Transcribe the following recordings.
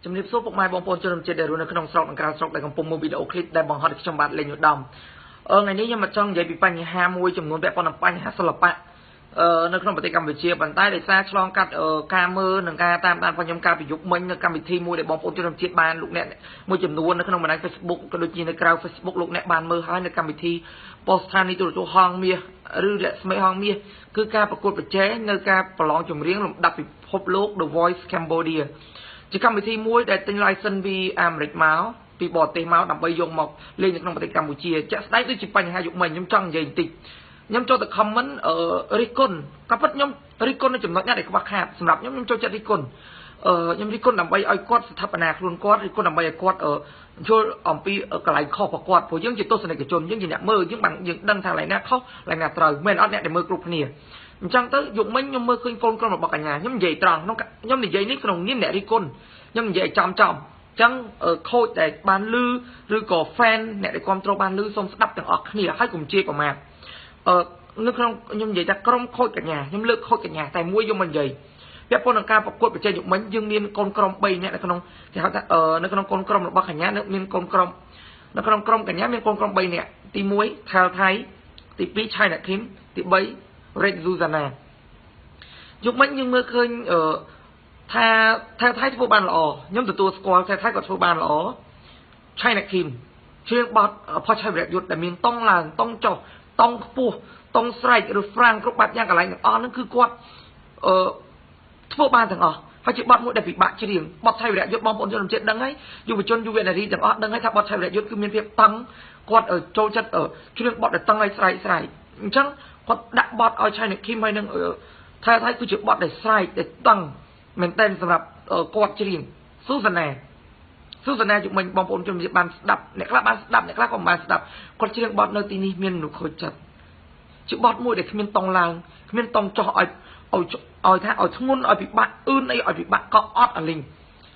ជំរាបសួរពុកម៉ែបងប្អូនជនរួមជាតិដែលរស់នៅក្នុងស្រុកនិងក្រៅស្រុកដែលកំពុងមើលវីដេអូឃ្លីបដែលបង្ហោះដោយខ្ញុំបាទលេងឧត្តមថ្ងៃនេះខ្ញុំមកចង់និយាយពីបញ្ហាមួយចំនួនពាក់ព័ន្ធនឹងបញ្ហាសិល្បៈនៅក្នុងប្រទេសកម្ពុជាប៉ុន្តែដោយសារឆ្លងកាត់ការមើលនិងការតាមដានរបស់ខ្ញុំការប្រយុទ្ធមិញនៅកម្មវិធីមួយដែលបងប្អូនជនរួមជាតិបានលោកអ្នកមួយចំនួននៅក្នុងបណ្ដាញ Facebook ក៏ដូចជានៅក្រៅ Facebook លោកអ្នកបានមើលហើយនៅកម្មវិធីប៉ុស្តិ៍ស្ថានីយទូរទស្សន៍ហងមាសឬរស្មីហងមាសគឺការប្រកួតប្រជែងនៅការប្រឡងចម្រៀងលំដាប់ពិភពលោក The Voice Cambodia ជាកម្មវិធីមួយដែលទិញ license ពីអាមេរិកមកពីបរទេសមកដើម្បីយកមកលេងនៅក្នុងប្រទេសកម្ពុជាជាក់ស្ដែងដូចជាបញ្ហាយុគមិញខ្ញុំចង់និយាយបន្តិចខ្ញុំចូលទៅ comment រិះគន់ក៏ពិតខ្ញុំរិះគន់នៅចំណុចណាដែលខ្វះខាតសម្រាប់ខ្ញុំចូលចិត្តរិះគន់ខ្ញុំរិះគន់ដើម្បីឲ្យគាត់ស្ថាបនាខ្លួនគាត់រិះគន់ដើម្បីឲ្យគាត់យល់អំពីកន្លែងខុសរបស់គាត់ព្រោះយើងជាទស្សនិកជនយើងជាអ្នកមើលយើងដឹងថាកន្លែងណាខុសកន្លែងណាត្រូវមិនអត់អ្នកដែលមើលគ្រប់គ្នាអញ្ចឹងទៅយុគមិញខ្ញុំមើលឃើញកូនក្រុមរបស់កញ្ញាខ្ញុំនិយាយត្រង់ខ្ញុំនិយាយនេះក្នុងនាមអ្នករិះគន់ខ្ញុំនិយាយចំអញ្ចឹងខូចដែលបានលឺឬក៏ fan អ្នកដែលគ្រប់គ្រងបានលឺសូមស្ដាប់ទាំងអស់គ្នាហើយកុំជេរប្រមាថនៅក្នុងខ្ញុំនិយាយថាក្រុមខូចកញ្ញាខ្ញុំលើកខូចកញ្ញាតែមួយខ្ញុំមិននិយាយពាក់ព័ន្ធនឹងការប្រកួតប្រជែងយុគមិញយើងមានកូនក្រុម3នាក់នៅក្នុងគេហៅថានៅក្នុងកូនក្រុមរបស់កញ្ញាមានកូនក្រុមនៅក្នុងក្រុមកញ្ញាមានកូនក្រុម3នាក់ទី1 Thal Thai ទី2 China Kim ទី3 Red Zuzana យុគមិញយើងមើលឃើញថាThal Thai ធ្វើបានល្អខ្ញុំទទួលស្គាល់Thal Thaiគាត់ធ្វើបានល្អ China Kim ច្រៀងបទផុសឆៃវិរៈយុទ្ធដែលមានតង់ឡើងតង់ចុះតង់ខ្ពស់តង់ស្រែកឬហ្វ្រាំងគ្រប់បាត់យ៉ាងកន្លែងទាំងអស់ហ្នឹងគឺគាត់ធ្វើបានទាំងអស់ហើយជាបទមួយដែលពិបាកច្រៀងបទឆៃវិរៈយុទ្ធបងប្អូនជនជាតិដឹងហើយយុវជនយុវនារីទាំងអស់ដឹងហើយថាបទឆៃវិរៈយុទ្ធគឺមានភាពតឹងគាត់ចូលចិត្តច្រៀងបទដែលតឹងហើយស្រែកអញ្ចឹងគាត់ដាក់បទឲ្យឆៃនិកឃីមហើយនឹងថៃគឺជាបទដែលស្រែកដែលតឹងមែនតើសម្រាប់គាត់ច្រៀងស៊ូសាណាយុគមិញបងប្អូនជនជាតិបានស្ដាប់អ្នកខ្លះបានស្ដាប់អ្នកខ្លះក៏មិនបានស្ដាប់គាត់ច្រៀងបទនៅទីនេះមានមនុស្សខូចចិត្តជាបទមួយដែលគ្មានតង់ឡើងគ្មានតង់ចុះឲ្យថាឲ្យធ្ងន់ឲ្យពិបាកអឺនអីឲ្យពិបាកក៏អត់អាលីង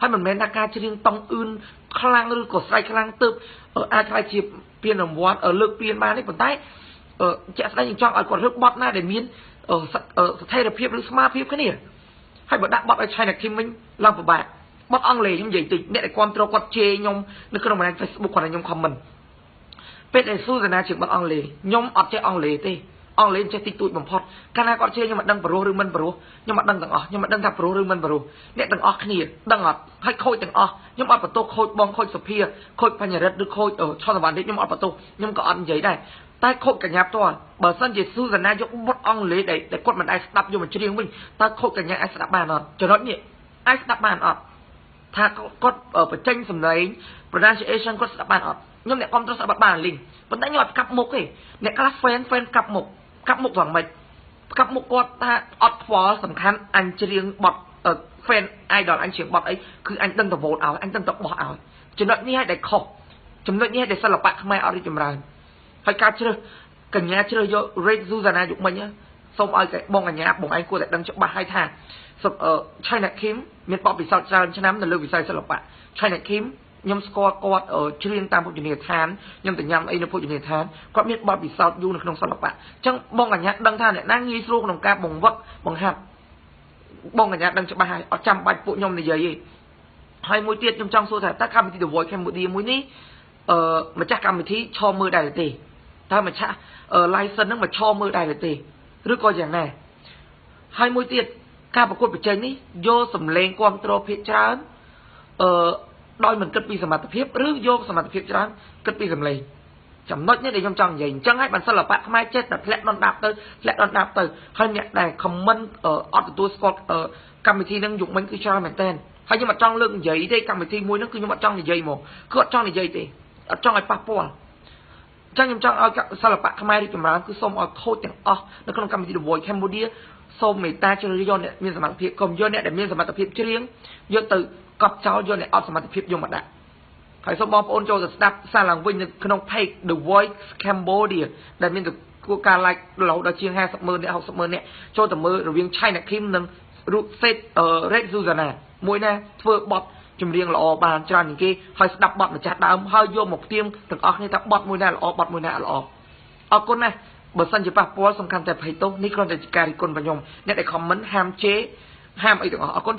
ហើយមិនមែនថាការច្រៀងតង់អឺនខ្លាំងឬក៏ស្រែកខ្លាំងទៅអាចខ្លាចជាពានរង្វាន់លើកពានបានទេប៉ុន្តែជាក់ស្ដែងខ្ញុំចង់ឲ្យគាត់លើកបទណាដែលមានស្ថិរភាពឬស្មារតីគ្នាហើយបើដាក់បទឲ្យ China Kim វិញឡើងពិបាកបទអង់គ្លេសខ្ញុំនិយាយតិចអ្នកដែលគ្រប់គ្រងគាត់ជេរខ្ញុំនៅក្នុងបណ្ដាញ Facebook គាត់ឲ្យខ្ញុំ comment ពេលដែលស៊ូសាណាជាបទអង់គ្លេសខ្ញុំអត់ចេះអង់គ្លេសទេអង់គ្លេសចេះតិចតួចបំផុតកាលណាគាត់ជេរខ្ញុំមិនដឹងប្រុសឬមិនប្រុសខ្ញុំមិនដឹងទាំងអស់ខ្ញុំមិនដឹងថាប្រុសឬមិនប្រុសអ្នកទាំងអស់គ្នាដឹងអត់ហើយខូចទាំងអស់ខ្ញុំអត់បន្ទោសខូចបងខូចសុភាខូចបញ្ញរិទ្ធឬខូចឆនសវណ្ណនេះខ្ញុំអត់បន្ទោសខ្ញុំក៏អត់និយាយដែរតែខូចកញ្ញាផ្ទាល់បើសិនជាស៊ូសាណាយកបទអង់គ្លេសដែលគាត់មិនអាចស្ដាប់យកមកច្រៀងវិញតើខូចកញ្ញាអាចស្ដាប់បានអត់ចំណុចនេះអាចស្ដាប់បានអត់ថាគាត់បញ្ចេញសម្លេង pronunciation គាត់ស្ដាប់បានអត់ខ្ញុំអ្នកគ្រប់គ្រងស្ដាប់បានលីងប៉ុន្តែខ្ញុំអត់កាប់មុខទេអ្នកខ្លះ fan កាប់មុខយ៉ាងម៉េចកាប់មុខគាត់ថាអត់ខ្វល់សំខាន់អញច្រៀងបទ fan idol អញច្រៀងបទអីគឺអញដឹងទៅវោតឲ្យអញដឹងទៅបោះឲ្យចំណុចនេះឲ្យតែខុសចំណុចនេះឲ្យតែសិល្បៈខ្មែរអត់រីកចម្រើនហើយការជ្រើសកញ្ញាជ្រើសយក Red Zuzana យុគមិញសូមឲ្យបងកញ្ញាបងឯងគួរតែដឹងច្បាស់ឲ្យថា China Kim មានបទពិសោធន៍ច្រើនឆ្នាំនៅលើវិស័យសិល្បៈ China Kim ខ្ញុំស្គាល់គាត់ច្រៀងតាមភោជនីយដ្ឋានខ្ញុំទៅញ៉ាំអីនៅភោជនីយដ្ឋានគាត់មានបទពិសោធន៍យូរនៅក្នុងសិល្បៈអញ្ចឹងបងកញ្ញាដឹងថាអ្នកណាងាយស្រួលក្នុងការបង្វឹកបង្ហាត់បងកញ្ញាដឹងច្បាស់ហើយអត់ចាំបាច់ពួកខ្ញុំនិយាយទេហើយមួយទៀតខ្ញុំចង់សួរថាតើកម្មវិធី The Voice Cambodia មួយនេះម្ចាស់កម្មវិធីឈរមើលដែរទេតើម្ចាស់ license ហ្នឹងមកឈរមើលដែរទេឬក៏យ៉ាងណាហើយមួយទៀតការប្រកួតប្រជែងនេះយកសម្លេងគ្រប់គ្រងភាគច្រើនដោយមិនគិតពីសមត្ថភាពឬយកសមត្ថភាពច្រើនគិតពីសម្លេងចំណុចនេះដែលខ្ញុំចង់និយាយអញ្ចឹងហើយបានសិល្បៈខ្មែរចេះតែធ្លាក់ដុនដាបទៅហើយអ្នកដែល comment អត់ទទួលស្គាល់កម្មវិធីនឹងយុគមិញគឺច្រើនមែនតើហើយខ្ញុំអត់ចង់លើកនិយាយទេកម្មវិធីមួយហ្នឹងគឺខ្ញុំអត់ចង់និយាយមកគឺអត់ចង់និយាយទេអត់ចង់ឲ្យប៉ះពាល់អញ្ចឹងខ្ញុំចង់ឲ្យសិល្បៈខ្មែររីកចម្រើនគឺសូមឲ្យខូចទាំងអស់នៅក្នុងកម្មវិធី The Voice Cambodia សូមមេត្តាជ្រើសយកអ្នកមានសមត្ថភាពកុំយកអ្នកដែលមានសមត្ថភាពច្រៀងយកទៅកប់ចោលយកអ្នកអត់សមត្ថភាពយកមកដាក់ហើយសូមបងប្អូនចូលទៅស្ដាប់សារឡើងវិញនៅក្នុង page The Voice Cambodia ដែលមានការ like រហូតដល់ជាង 50,000 អ្នក 60,000 អ្នកចូលទៅមើលរវាង China Kim និង Red Zuzana មួយណាធ្វើបទចម្រៀងល្អបានច្រើនជាងគេហើយស្ដាប់បទម្ចាស់ដើមហើយយកមកផ្ទៀងទាំងអស់គ្នាថាបទមួយណាល្អបទមួយណាល្អអរគុណណាស់បើសិនជាប៉ះពាល់សំខាន់តែភ័យទោសនេះគ្រាន់តែជាការរិះគន់របស់ខ្ញុំអ្នកដែល comment ហាមជេរហាមអីទាំងអស់អរគុណ